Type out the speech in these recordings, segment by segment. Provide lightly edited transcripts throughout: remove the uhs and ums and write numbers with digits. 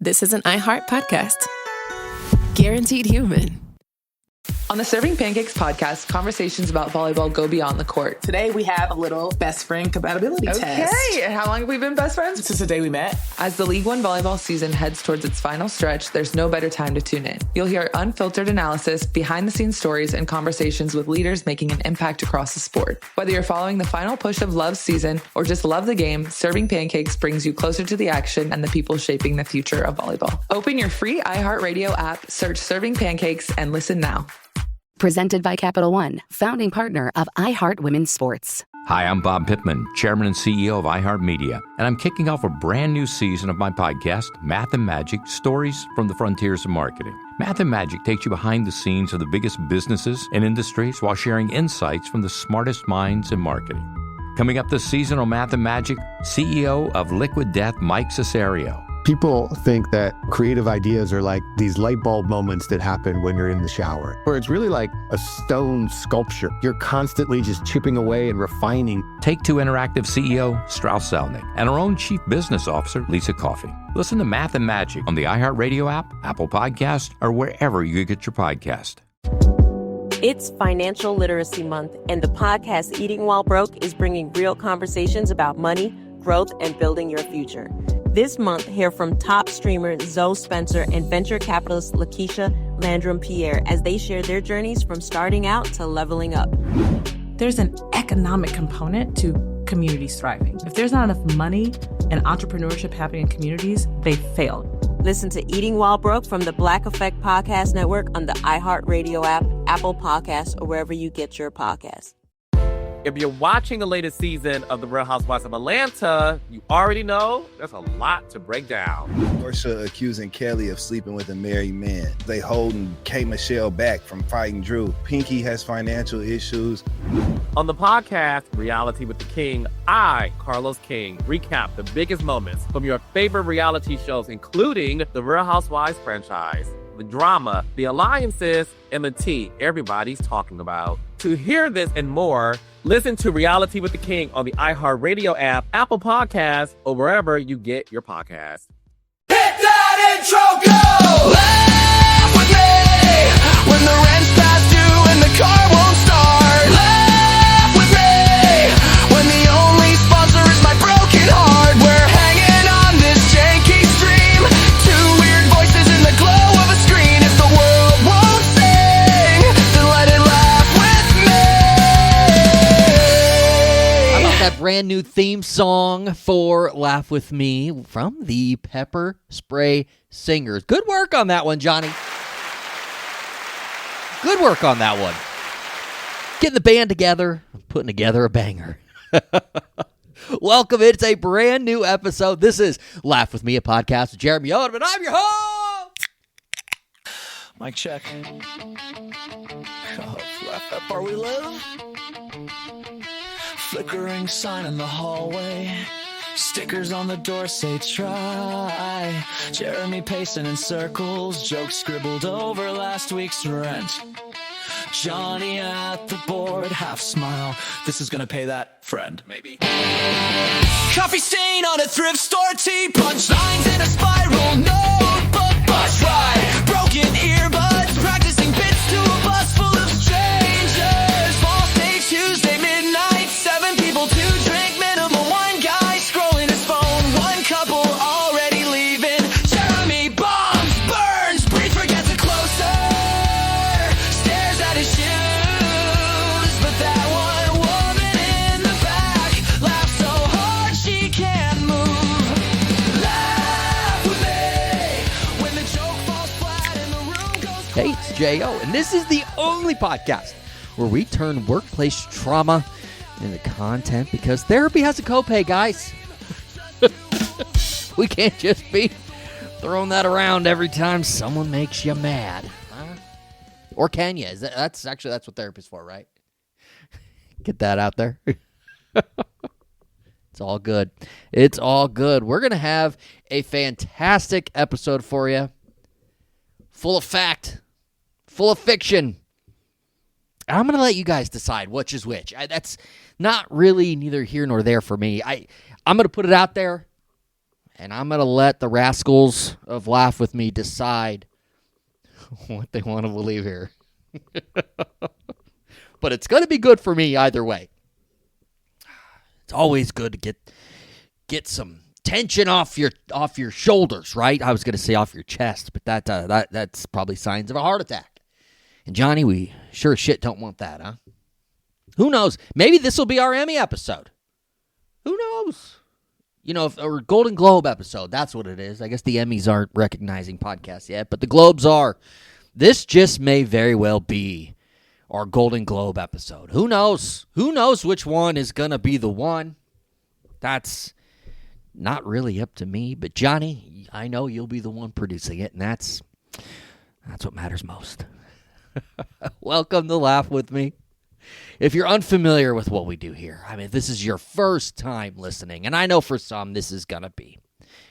this is an iHeart podcast. Guaranteed human. On the Serving Pancakes podcast, conversations about volleyball go beyond the court. Today we have a little best friend compatibility test. Okay, and how long have we been best friends? Since the day we met. As the League One volleyball season heads towards its final stretch, there's no better time to tune in. You'll hear unfiltered analysis, behind-the-scenes stories, and conversations with leaders making an impact across the sport. Whether you're following the final push of Love's season or just love the game, Serving Pancakes brings you closer to the action and the people shaping the future of volleyball. Open your free iHeartRadio app, search Serving Pancakes, and listen now. Presented by Capital One, founding partner of iHeart Women's Sports. Hi, I'm Bob Pittman, Chairman and CEO of iHeartMedia, and I'm kicking off a brand new season of my podcast, Math and Magic, Stories from the Frontiers of Marketing. Math and Magic takes you behind the scenes of the biggest businesses and industries while sharing insights from the smartest minds in marketing. Coming up this season on Math and Magic, CEO of Liquid Death, Mike Cesario. People think that creative ideas are like these light bulb moments that happen when you're in the shower, where it's really like a stone sculpture. You're constantly just chipping away and refining. Take-Two Interactive CEO Strauss Zelnick and our own Chief Business Officer, Lisa Coffey. Listen to Math and Magic on the iHeartRadio app, Apple Podcast, or wherever you get your podcast. It's Financial Literacy Month, and the podcast Eating While Broke is bringing real conversations about money, growth, and building your future. This month, hear from top streamer Zoe Spencer and venture capitalist Lakeisha Landrum-Pierre as they share their journeys from starting out to leveling up. There's an economic component to communities thriving. If there's not enough money and entrepreneurship happening in communities, they fail. Listen to Eating While Broke from the Black Effect Podcast Network on the iHeartRadio app, Apple Podcasts, or wherever you get your podcasts. If you're watching the latest season of The Real Housewives of Atlanta, you already know there's a lot to break down. Portia accusing Kelly of sleeping with a married man. They holding K. Michelle back from fighting Drew. Pinky has financial issues. On the podcast, Reality with the King, I, Carlos King, recap the biggest moments from your favorite reality shows, including the Real Housewives franchise, the drama, the alliances, and the tea everybody's talking about. To hear this and more, listen to Reality with the King on the iHeartRadio app, Apple Podcasts, or wherever you get your podcasts. Hit that intro, go! Laugh with me when the rent's past due and the car won't start. Laugh with me when the only sponsor is my broken heart. We're hanging on this janky stream, two weird voices in the glow of a screen. If the world won't sing, then let it laugh with me. How about that brand new theme song for Laugh With Me from the Pepper Spray Singers? Good work on that one, Johnny. Good work on that one. Getting the band together, putting together a banger. Welcome. It's a brand new episode. This is Laugh With Me, a podcast with Jeremy Odem, and I'm your host. Mic check. Laugh where we live. Flickering sign in the hallway. Stickers on the door say try. Jeremy pacing in circles. Jokes scribbled over last week's rent. Johnny at the board, half smile. This is gonna pay that friend, maybe. Coffee stain on a thrift store tee. Punchlines in a spiral notebook. Bus ride. Broken earbuds. Practicing bits to a bus full of strangers. False day Tuesday midnight. 7 people, 2 drink minimum. One guy scrolling his phone. One couple already leaving. Jeremy bombs, burns, breathe, forgets it closer. Stares at his shoes. But that one woman in the back laughs so hard she can't move. Laugh with me when the joke falls flat and the room goes quiet. Hey, it's J.O., and this is the only podcast where we turn workplace trauma into content because therapy has a copay, guys. We can't just be throwing that around every time someone makes you mad. Huh? Or can you? That's what therapy's for, right? Get that out there. It's all good. It's all good. We're going to have a fantastic episode for you. Full of fact. Full of fiction. I'm going to let you guys decide which is which. That's not really neither here nor there for me. I'm going to put it out there, And I'm going to let the rascals of Laugh With Me decide what they want to believe here. But it's going to be good for me either way. It's always good to get some tension off your shoulders, right? I was going to say off your chest, but that's probably signs of a heart attack. And Johnny, we sure as shit don't want that, huh? Who knows? Maybe this will be our Emmy episode. Who knows? Or Golden Globe episode. That's what it is. I guess the Emmys aren't recognizing podcasts yet, but the Globes are. This just may very well be our Golden Globe episode. Who knows? Who knows which one is going to be the one? That's not really up to me. But Johnny, I know you'll be the one producing it, and that's what matters most. Welcome to Laugh With Me. If you're unfamiliar with what we do here, if this is your first time listening, and I know for some this is going to be,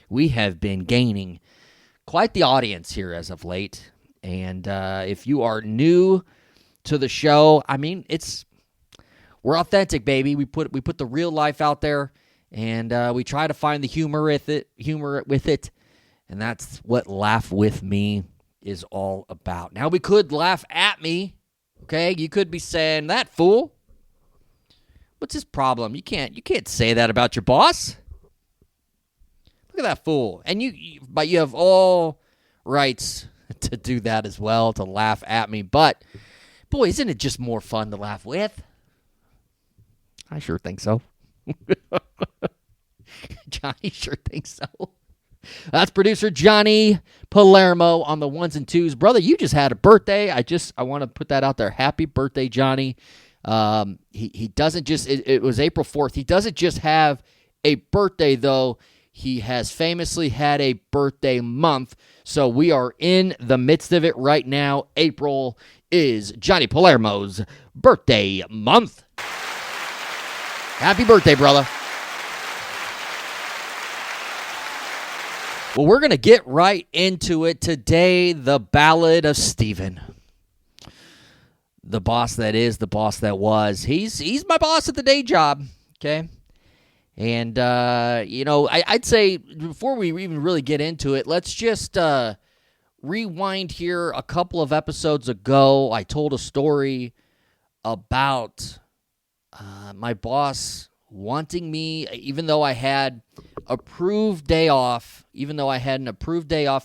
we have been gaining quite the audience here as of late. And if you are new to the show, we're authentic, baby. We put the real life out there, and we try to find the humor with it, and that's what Laugh With Me is all about. Now, we could laugh at me. Okay, you could be saying, that fool. What's his problem? You can't say that about your boss. Look at that fool. And but you have all rights to do that as well, to laugh at me. But, boy, isn't it just more fun to laugh with? I sure think so. Johnny sure thinks so. That's producer Johnny Palermo on the ones and twos. Brother, you just had a birthday. I want to put that out there. Happy birthday, Johnny. He doesn't just, it was April 4th. He doesn't just have a birthday, though. He has famously had a birthday month. So we are in the midst of it right now. April is Johnny Palermo's birthday month. Happy birthday, brother. Well, we're going to get right into it today. The Ballad of Steven. The boss that is, the boss that was. He's my boss at the day job, okay? And, I'd say before we even really get into it, let's just rewind here. A couple of episodes ago, I told a story about my boss wanting me, even though I had an approved day off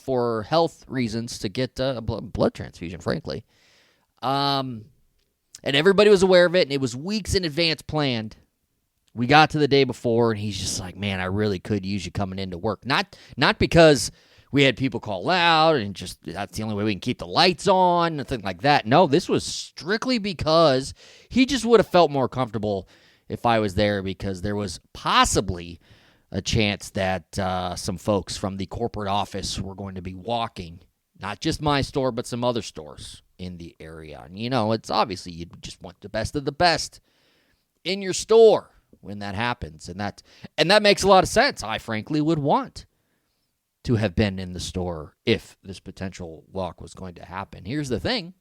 for health reasons to get a blood transfusion, frankly. And everybody was aware of it, and it was weeks in advance planned. We got to the day before, and he's just like, man, I really could use you coming into work. Not because we had people call out and just that's the only way we can keep the lights on, nothing like that. No, this was strictly because he just would have felt more comfortable if I was there, because there was possibly a chance that some folks from the corporate office were going to be walking, not just my store, but some other stores in the area. And, it's obviously you just want the best of the best in your store when that happens. And that makes a lot of sense. I frankly would want to have been in the store if this potential walk was going to happen. Here's the thing.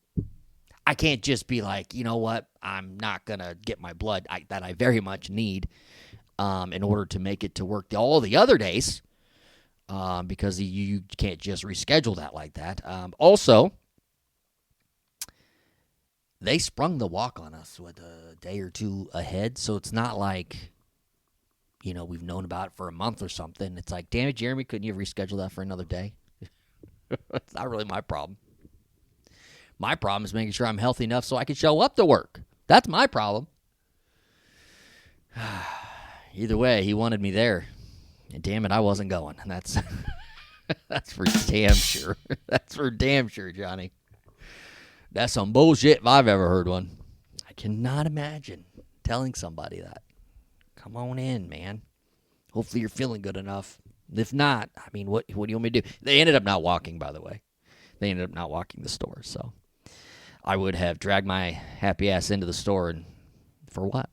I can't just be like, you know what, I'm not going to get my blood that I very much need in order to make it to work all the other days, because you can't just reschedule that like that. Also, they sprung the walk on us with a day or two ahead, so it's not like, we've known about it for a month or something. It's like, damn it, Jeremy, couldn't you have rescheduled that for another day? It's not really my problem. My problem is making sure I'm healthy enough so I can show up to work. That's my problem. Either way, he wanted me there. And damn it, I wasn't going. And that's for damn sure. That's for damn sure, Johnny. That's some bullshit if I've ever heard one. I cannot imagine telling somebody that. Come on in, man. Hopefully you're feeling good enough. If not, what do you want me to do? They ended up not walking, by the way. They ended up not walking the store, so I would have dragged my happy ass into the store, and for what?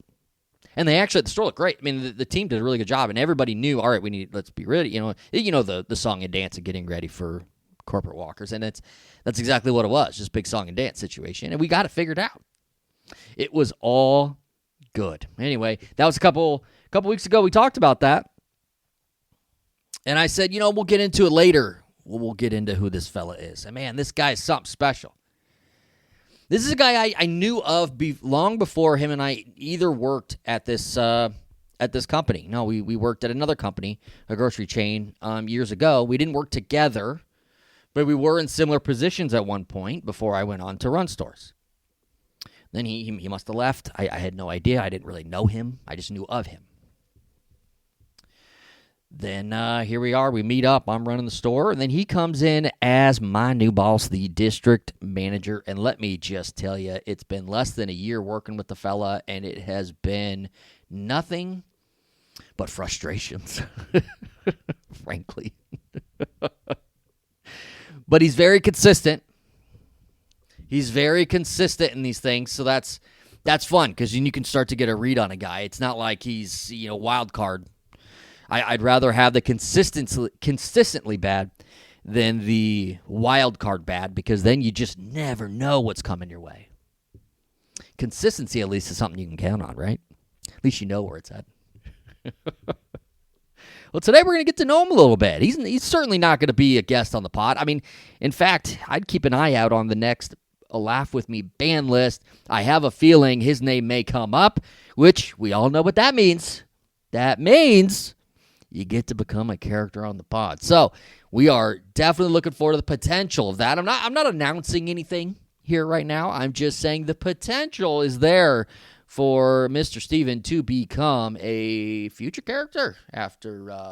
And they actually, the store looked great. The team did a really good job, and everybody knew, all right, let's be ready. The song and dance of getting ready for corporate walkers, and that's exactly what it was, just big song and dance situation, and we got it figured out. It was all good. Anyway, that was a couple weeks ago. We talked about that, And I said, we'll get into it later. We'll get into who this fella is. And man, this guy is something special. This is a guy I knew of long before him and I either worked at this company. No, we worked at another company, a grocery chain, years ago. We didn't work together, but we were in similar positions at one point before I went on to run stores. Then he must have left. I had no idea. I didn't really know him. I just knew of him. Then here we are. We meet up. I'm running the store. And then he comes in as my new boss, the district manager. And let me just tell you, it's been less than a year working with the fella, and it has been nothing but frustrations, frankly. But he's very consistent. He's very consistent in these things, so that's fun because you can start to get a read on a guy. It's not like he's wild card. I'd rather have the consistently bad than the wild card bad because then you just never know what's coming your way. Consistency, at least, is something you can count on, right? At least you know where it's at. Well, today we're going to get to know him a little bit. He's certainly not going to be a guest on the pod. I mean, in fact, I'd keep an eye out on the next A Laugh With Me band list. I have a feeling his name may come up, which we all know what that means. That means you get to become a character on the pod. So we are definitely looking forward to the potential of that. I'm not announcing anything here right now. I'm just saying the potential is there for Mr. Steven to become a future character after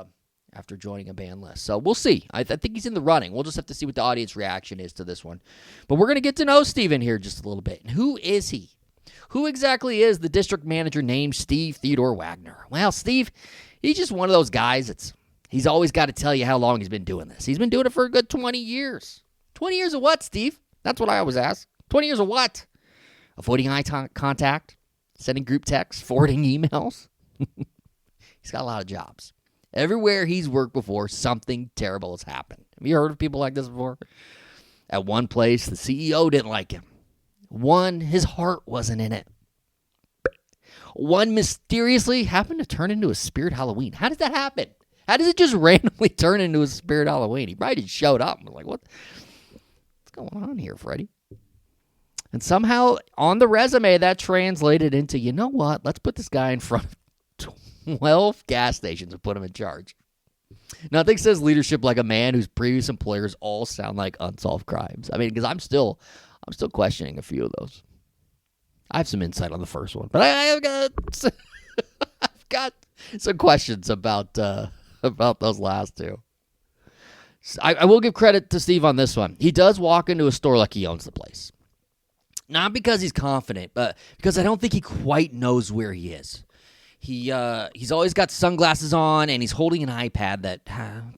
joining a band list. So we'll see. I think he's in the running. We'll just have to see what the audience reaction is to this one. But we're going to get to know Steven here just a little bit. And who is he? Who exactly is the district manager named Steve Theodore Wagner? Well, Steve, he's just one of those guys he's always got to tell you how long he's been doing this. He's been doing it for a good 20 years. 20 years of what, Steve? That's what I always ask. 20 years of what? Avoiding eye contact, sending group texts, forwarding emails. He's got a lot of jobs. Everywhere he's worked before, something terrible has happened. Have you heard of people like this before? At one place, the CEO didn't like him. One, his heart wasn't in it. One mysteriously happened to turn into a spirit Halloween. How does that happen? How does it just randomly turn into a spirit Halloween? He probably just showed up and was like, what's going on here, Freddie? And somehow on the resume that translated into, you know what? Let's put this guy in front of 12 gas stations and put him in charge. Nothing says leadership like a man whose previous employers all sound like unsolved crimes. I mean, because I'm still questioning a few of those. I have some insight on the first one, but I've got some questions about those last two. I will give credit to Steve on this one. He does walk into a store like he owns the place. Not because he's confident, but because I don't think he quite knows where he is. He's always got sunglasses on, and he's holding an iPad that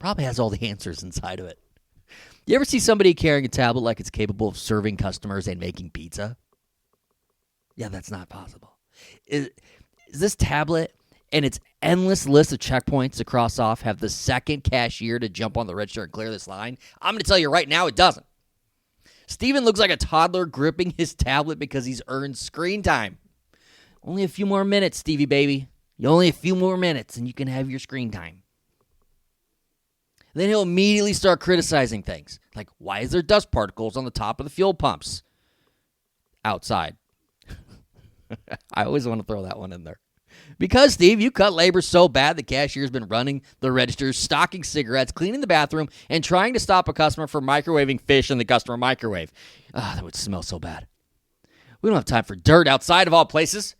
probably has all the answers inside of it. You ever see somebody carrying a tablet like it's capable of serving customers and making pizza? Yeah, that's not possible. Is this tablet and its endless list of checkpoints to cross off have the second cashier to jump on the register and clear this line? I'm going to tell you right now, it doesn't. Steven looks like a toddler gripping his tablet because he's earned screen time. Only a few more minutes, Stevie baby. Only a few more minutes and you can have your screen time. Then he'll immediately start criticizing things. Like, why is there dust particles on the top of the fuel pumps outside? I always want to throw that one in there. Because, Steve, you cut labor so bad the cashier's been running the registers, stocking cigarettes, cleaning the bathroom, and trying to stop a customer from microwaving fish in the customer microwave. That would smell so bad. We don't have time for dirt outside of all places.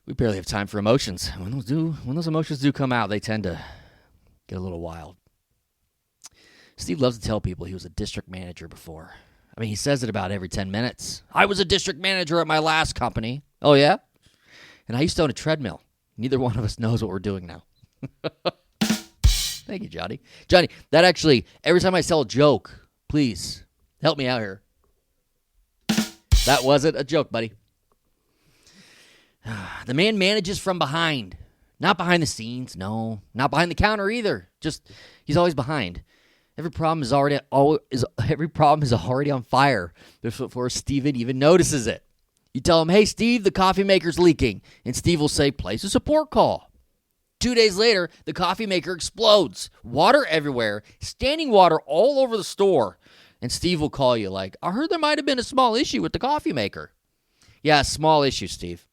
We barely have time for emotions. When those emotions do come out, they tend to get a little wild. Steve loves to tell people he was a district manager before. I mean, he says it about every 10 minutes. I was a district manager at my last company. Oh, yeah? And I used to own a treadmill. Neither one of us knows what we're doing now. Thank you, Johnny. Johnny, that actually, every time I tell a joke, please help me out here. That wasn't a joke, buddy. The man manages from behind. Not behind the scenes, no. Not behind the counter either. Just, he's always behind. Every problem is already on fire before Steven even notices it. You tell him, hey, Steve, the coffee maker's leaking. And Steve will say, place a support call. 2 days later, the coffee maker explodes. Water everywhere, standing water all over the store. And Steve will call you like, I heard there might have been a small issue with the coffee maker. Yeah, small issue, Steve.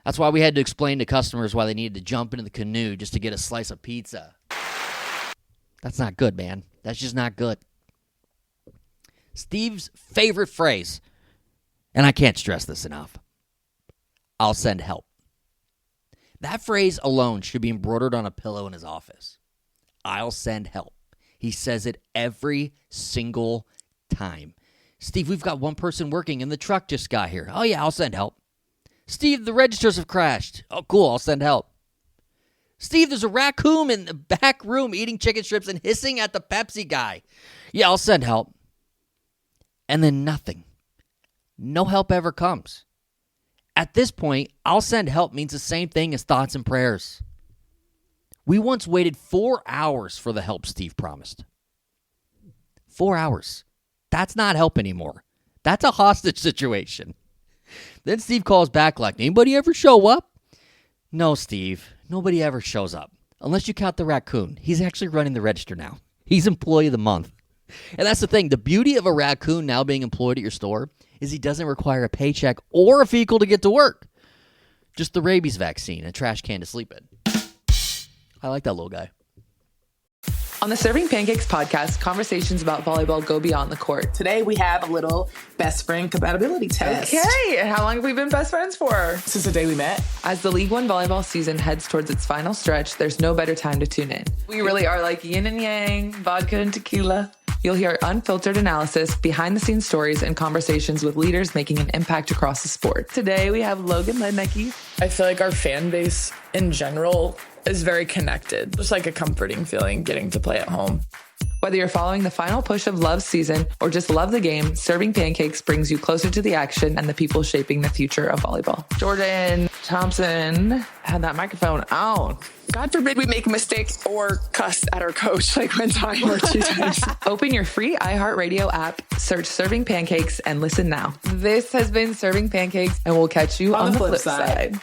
That's why we had to explain to customers why they needed to jump into the canoe just to get a slice of pizza. That's not good, man. That's just not good. Steve's favorite phrase, and I can't stress this enough, I'll send help. That phrase alone should be embroidered on a pillow in his office. I'll send help. He says it every single time. Steve, we've got one person working and the truck just got here. Oh, yeah, I'll send help. Steve, the registers have crashed. Oh, cool, I'll send help. Steve, there's a raccoon in the back room eating chicken strips and hissing at the Pepsi guy. Yeah, I'll send help. And then nothing. No help ever comes. At this point, I'll send help means the same thing as thoughts and prayers. We once waited 4 hours for the help Steve promised. 4 hours. That's not help anymore. That's a hostage situation. Then Steve calls back like, anybody ever show up? No, Steve. Nobody ever shows up. Unless you count the raccoon. He's actually running the register now. He's employee of the month. And that's the thing. The beauty of a raccoon now being employed at your store is he doesn't require a paycheck or a vehicle to get to work. Just the rabies vaccine and a trash can to sleep in. I like that little guy. On the Serving Pancakes podcast, conversations about volleyball go beyond the court. Today we have a little best friend compatibility test. Okay, and how long have we been best friends for? Since the day we met. As the League One volleyball season heads towards its final stretch, there's no better time to tune in. We really are like yin and yang, vodka and tequila. You'll hear unfiltered analysis, behind-the-scenes stories, and conversations with leaders making an impact across the sport. Today, we have Logan Lednicki. I feel like our fan base in general is very connected. Just like a comforting feeling getting to play at home. Whether you're following the final push of Love's season or just love the game, Serving Pancakes brings you closer to the action and the people shaping the future of volleyball. Jordan Thompson had that microphone on. God forbid we make a mistake or cuss at our coach like one time or two times. Open your free iHeartRadio app, search Serving Pancakes, and listen now. This has been Serving Pancakes, and we'll catch you on the flip side.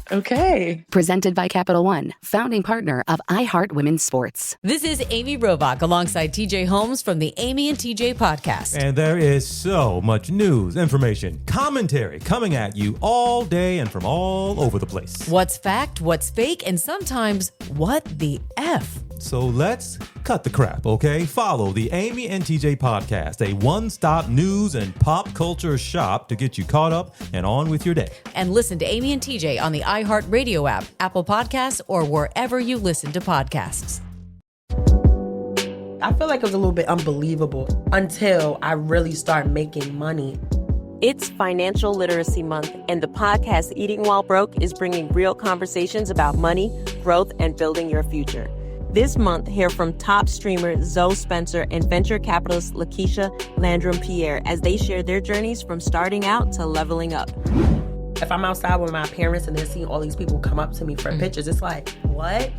Okay. Presented by Capital One, founding partner of iHeart Women's Sports. This is Amy Robach alongside TJ Holmes from the Amy and TJ podcast. And there is so much news, information, commentary coming at you all day and from all over the place. What's fact, what's fake, and sometimes what the F? So let's cut the crap, okay? Follow the Amy and TJ podcast, a one-stop news and pop culture shop to get you caught up and on with your day. And listen to Amy and TJ on the iHeartRadio app, Apple Podcasts, or wherever you listen to podcasts. I feel like it was a little bit unbelievable until I really started making money. It's Financial Literacy Month, and the podcast Eating While Broke is bringing real conversations about money, growth, and building your future. This month, hear from top streamer Zoe Spencer and venture capitalist Lakeisha Landrum-Pierre as they share their journeys from starting out to leveling up. If I'm outside with my parents and they're seeing all these people come up to me for pictures, it's like, what?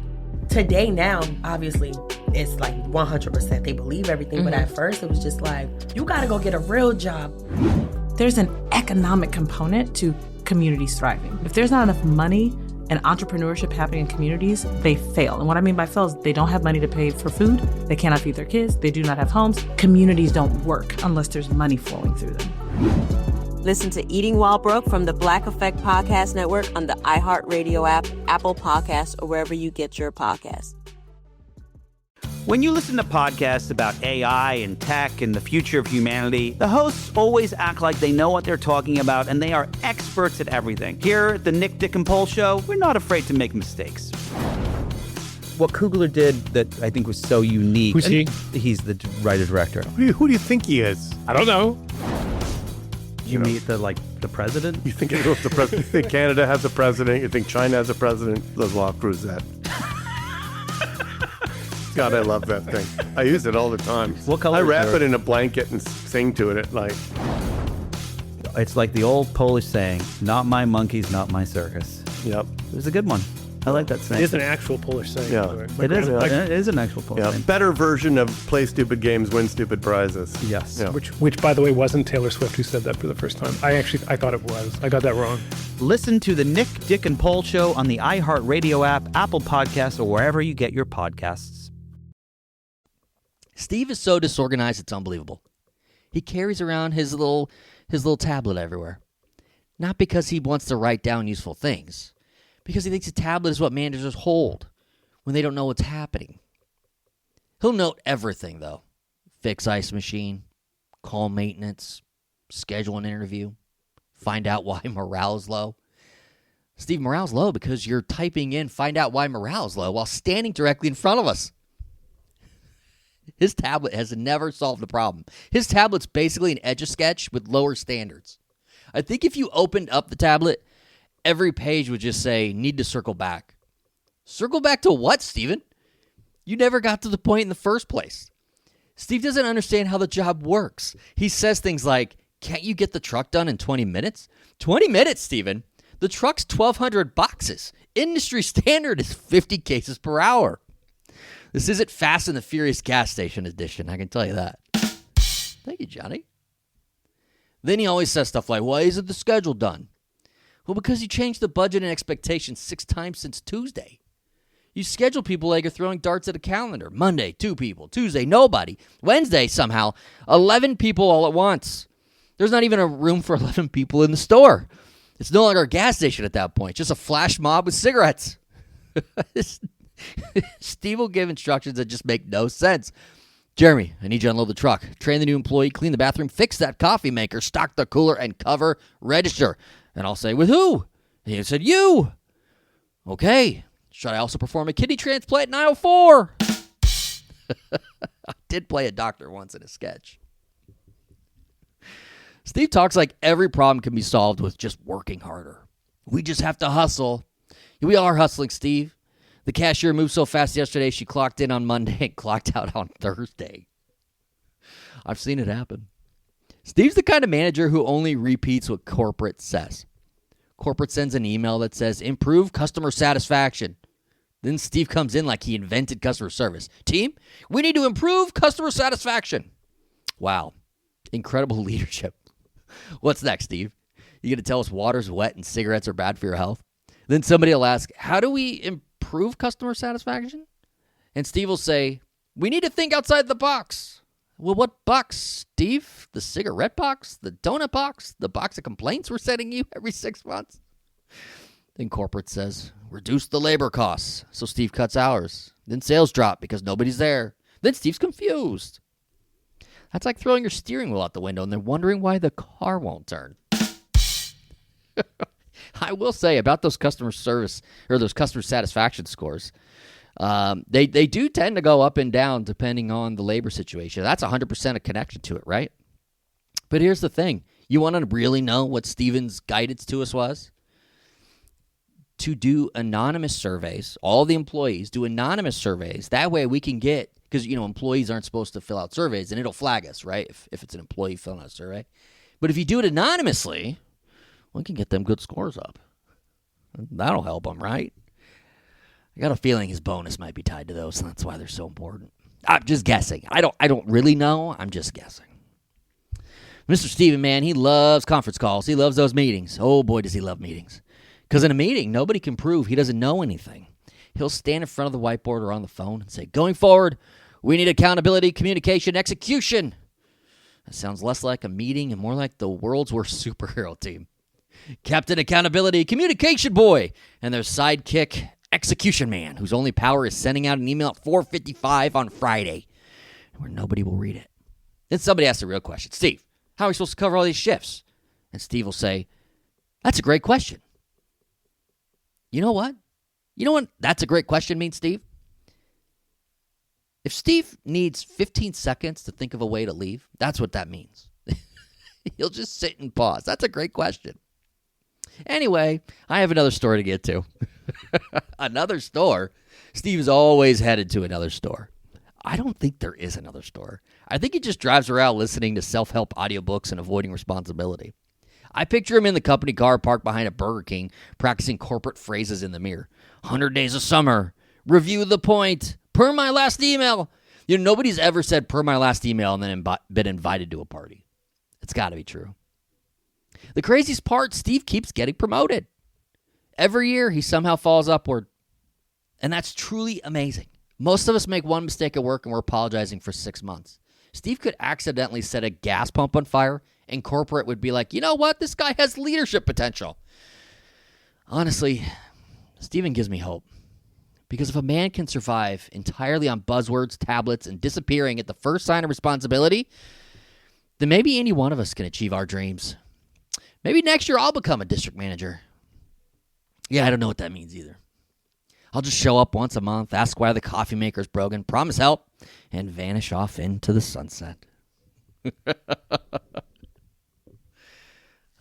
Today now, obviously, it's like 100%. They believe everything, but at first it was just like, you gotta go get a real job. There's an economic component to communities thriving. If there's not enough money and entrepreneurship happening in communities, they fail. And what I mean by fail is they don't have money to pay for food, they cannot feed their kids, they do not have homes. Communities don't work unless there's money flowing through them. Listen to Eating While Broke from the Black Effect Podcast Network on the iHeartRadio app, Apple Podcasts, or wherever you get your podcasts. When you listen to podcasts about AI and tech and the future of humanity, the hosts always act like they know what they're talking about and they are experts at everything. Here at the Nick, Dick, and Pol Show, we're not afraid to make mistakes. What Coogler did that I think was so unique. Who's he? He's the writer-director. Who do you think he is? I don't know. You meet the president? You think the president? You think Canada has a president? You think China has a president? Let's walk through that. God, I love that thing. I use it all the time. What color? I wrap it in a blanket and sing to it at night. It's like the old Polish saying, "Not my monkeys, not my circus." Yep. It was a good one. I like that saying. It is an actual Polish saying. Yeah, it is an actual Polish saying. Better version of play stupid games, win stupid prizes. Yes, yeah. which by the way wasn't Taylor Swift who said that for the first time. I thought it was. I got that wrong. Listen to the Nick, Dick, and Paul Show on the iHeartRadio app, Apple Podcasts, or wherever you get your podcasts. Steve is so disorganized, it's unbelievable. He carries around his little tablet everywhere. Not because he wants to write down useful things, because he thinks a tablet is what managers hold when they don't know what's happening. He'll note everything, though. Fix ice machine, call maintenance, schedule an interview, find out why morale is low. Steve, morale's low because you're typing in find out why morale is low while standing directly in front of us. His tablet has never solved the problem. His tablet's basically an Etch-a-Sketch with lower standards. I think if you opened up the tablet, every page would just say, need to circle back. Circle back to what, Steven? You never got to the point in the first place. Steve doesn't understand how the job works. He says things like, can't you get the truck done in 20 minutes? 20 minutes, Steven? The truck's 1,200 boxes. Industry standard is 50 cases per hour. This isn't Fast and the Furious gas station edition, I can tell you that. Thank you, Johnny. Then he always says stuff like, why isn't the schedule done? Well, because you changed the budget and expectations 6 times since Tuesday. You schedule people like you're throwing darts at a calendar. Monday, 2 people. Tuesday, nobody. Wednesday, somehow, 11 people all at once. There's not even a room for 11 people in the store. It's no longer a gas station at that point, just a flash mob with cigarettes. Steve will give instructions that just make no sense. Jeremy, I need you to unload the truck. Train the new employee, clean the bathroom, fix that coffee maker, stock the cooler, and cover register. And I'll say, with who? And he said, you. Okay. Should I also perform a kidney transplant in aisle 4? I did play a doctor once in a sketch. Steve talks like every problem can be solved with just working harder. We just have to hustle. We are hustling, Steve. The cashier moved so fast yesterday, she clocked in on Monday and clocked out on Thursday. I've seen it happen. Steve's the kind of manager who only repeats what corporate says. Corporate sends an email that says, improve customer satisfaction. Then Steve comes in like he invented customer service. Team, we need to improve customer satisfaction. Wow. Incredible leadership. What's next, Steve? You going to tell us water's wet and cigarettes are bad for your health? Then somebody will ask, how do we improve customer satisfaction? And Steve will say, we need to think outside the box. Well, what box, Steve? The cigarette box? The donut box? The box of complaints we're sending you every 6 months? Then corporate says, reduce the labor costs. So Steve cuts hours. Then sales drop because nobody's there. Then Steve's confused. That's like throwing your steering wheel out the window and then wondering why the car won't turn. I will say about those customer service or those customer satisfaction scores, they do tend to go up and down depending on the labor situation. That's 100% a connection to it, right? But here's the thing. You want to really know what Steven's guidance to us was? To do anonymous surveys. All the employees do anonymous surveys. That way we can get, because, employees aren't supposed to fill out surveys, and it'll flag us, right, if it's an employee filling out a survey. But if you do it anonymously, we can get them good scores up. That'll help them, right? I got a feeling his bonus might be tied to those, and that's why they're so important. I'm just guessing. I don't really know. I'm just guessing. Mr. Steven, man, he loves conference calls. He loves those meetings. Oh, boy, does he love meetings. Because in a meeting, nobody can prove he doesn't know anything. He'll stand in front of the whiteboard or on the phone and say, going forward, we need accountability, communication, execution. That sounds less like a meeting and more like the world's worst superhero team. Captain Accountability, Communication Boy, and their sidekick, Execution Man, whose only power is sending out an email at 4:55 on Friday, where nobody will read it. Then somebody asks a real question. Steve, how are we supposed to cover all these shifts? And Steve will say, that's a great question. You know what? You know what that's a great question means, Steve? If Steve needs 15 seconds to think of a way to leave, that's what that means. He'll just sit and pause. That's a great question. Anyway, I have another store to get to. Another store? Steve's always headed to another store. I don't think there is another store. I think he just drives around listening to self-help audiobooks and avoiding responsibility. I picture him in the company car parked behind a Burger King practicing corporate phrases in the mirror. 100 Days of Summer, Review the Point, per my last email. Nobody's ever said per my last email and then been invited to a party. It's got to be true. The craziest part, Steve keeps getting promoted. Every year, he somehow falls upward. And that's truly amazing. Most of us make one mistake at work and we're apologizing for 6 months. Steve could accidentally set a gas pump on fire and corporate would be like, you know what? This guy has leadership potential. Honestly, Steven gives me hope. Because if a man can survive entirely on buzzwords, tablets, and disappearing at the first sign of responsibility, then maybe any one of us can achieve our dreams. Maybe next year I'll become a district manager. Yeah, I don't know what that means either. I'll just show up once a month, ask why the coffee maker's broken, promise help, and vanish off into the sunset.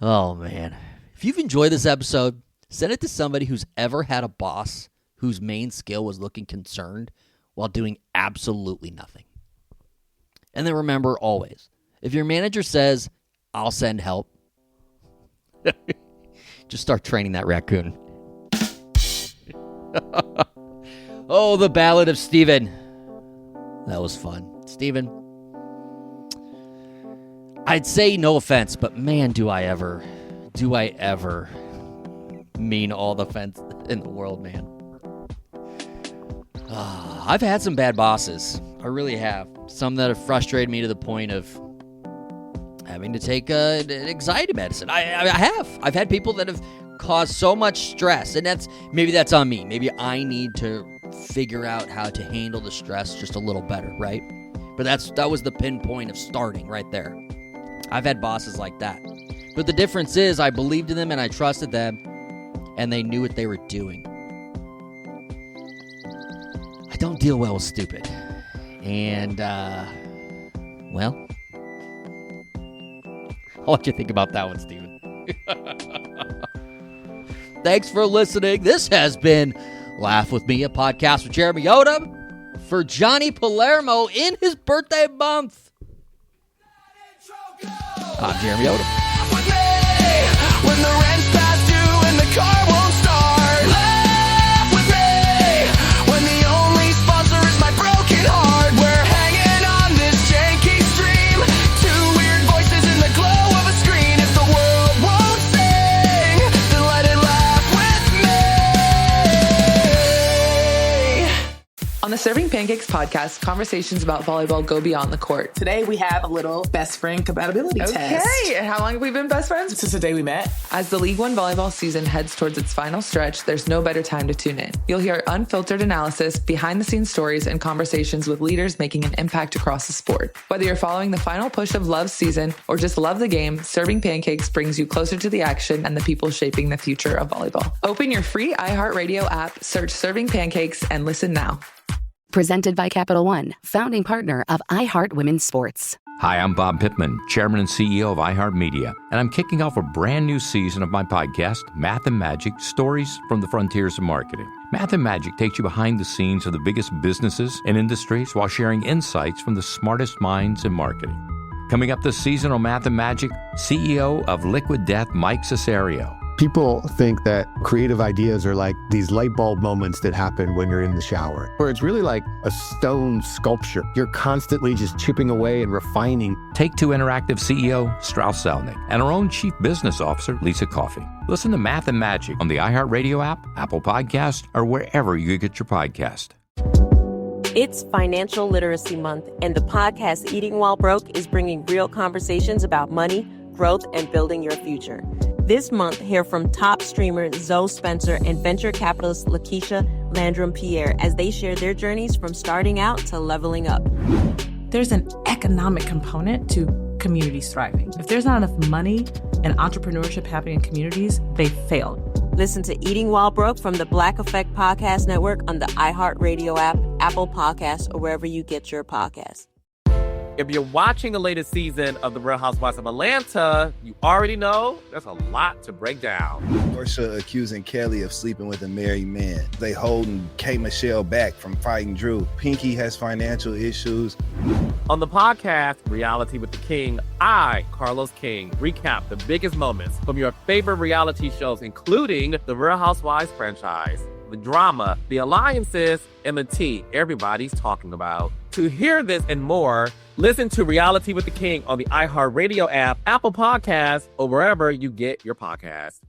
Oh, man. If you've enjoyed this episode, send it to somebody who's ever had a boss whose main skill was looking concerned while doing absolutely nothing. And then remember always, if your manager says, I'll send help, just start training that raccoon. Oh, the Ballad of Steven. That was fun. Steven, I'd say no offense, but man, do I ever mean all the offense in the world, man. I've had some bad bosses. I really have. Some that have frustrated me to the point of having to take anxiety medicine. I have. I've had people that have caused so much stress, and maybe that's on me. Maybe I need to figure out how to handle the stress just a little better, right? But that was the pinpoint of starting right there. I've had bosses like that. But the difference is I believed in them and I trusted them, and they knew what they were doing. I don't deal well with stupid. And, well, I'll let you think about that one, Steven. Thanks for listening. This has been Laugh With Me, a podcast with Jeremy Odem for Johnny Palermo in his birthday month. I'm Jeremy Odem. When the rent's past due and the car won't start. Laugh with me when the only sponsor is my broken heart. We're hanging on this janky stream. Two weird voices in the glow of a screen. If the world won't sing, then let it laugh with me. On the Serving Pancakes podcast, conversations about volleyball go beyond the court. Today we have a little best friend compatibility test. Okay, and how long have we been best friends? Since the day we met. As the League One volleyball season heads towards its final stretch, there's no better time to tune in. You'll hear unfiltered analysis, behind-the-scenes stories, and conversations with leaders making an impact across the sport. Whether you're following the final push of Love's season or just love the game, Serving Pancakes brings you closer to the action and the people shaping the future of volleyball. Open your free iHeartRadio app, search Serving Pancakes, and listen now. Presented by Capital One, founding partner of iHeart Women's Sports. Hi, I'm Bob Pittman, Chairman and CEO of iHeart Media, and I'm kicking off a brand new season of my podcast, Math and Magic, Stories from the Frontiers of Marketing. Math and Magic takes you behind the scenes of the biggest businesses and industries while sharing insights from the smartest minds in marketing. Coming up this season on Math and Magic, CEO of Liquid Death, Mike Cesario. People think that creative ideas are like these light bulb moments that happen when you're in the shower, where it's really like a stone sculpture. You're constantly just chipping away and refining. Take Two Interactive CEO Strauss Zelnick and our own Chief Business Officer Lisa Coffey. Listen to Math and Magic on the iHeartRadio app, Apple Podcast, or wherever you get your podcast. It's Financial Literacy Month, and the podcast Eating While Broke is bringing real conversations about money, growth, and building your future. This month, hear from top streamer Zoe Spencer and venture capitalist Lakeisha Landrum-Pierre as they share their journeys from starting out to leveling up. There's an economic component to communities thriving. If there's not enough money and entrepreneurship happening in communities, they fail. Listen to Eating While Broke from the Black Effect Podcast Network on the iHeartRadio app, Apple Podcasts, or wherever you get your podcasts. If you're watching the latest season of The Real Housewives of Atlanta, you already know there's a lot to break down. Portia accusing Kelly of sleeping with a married man. They holding K. Michelle back from fighting Drew. Pinky has financial issues. On the podcast, Reality with the King, I, Carlos King, recap the biggest moments from your favorite reality shows, including the Real Housewives franchise. the drama, the alliances, and the tea everybody's talking about. To hear this and more, listen to Reality with the King on the iHeartRadio app, Apple Podcasts, or wherever you get your podcasts.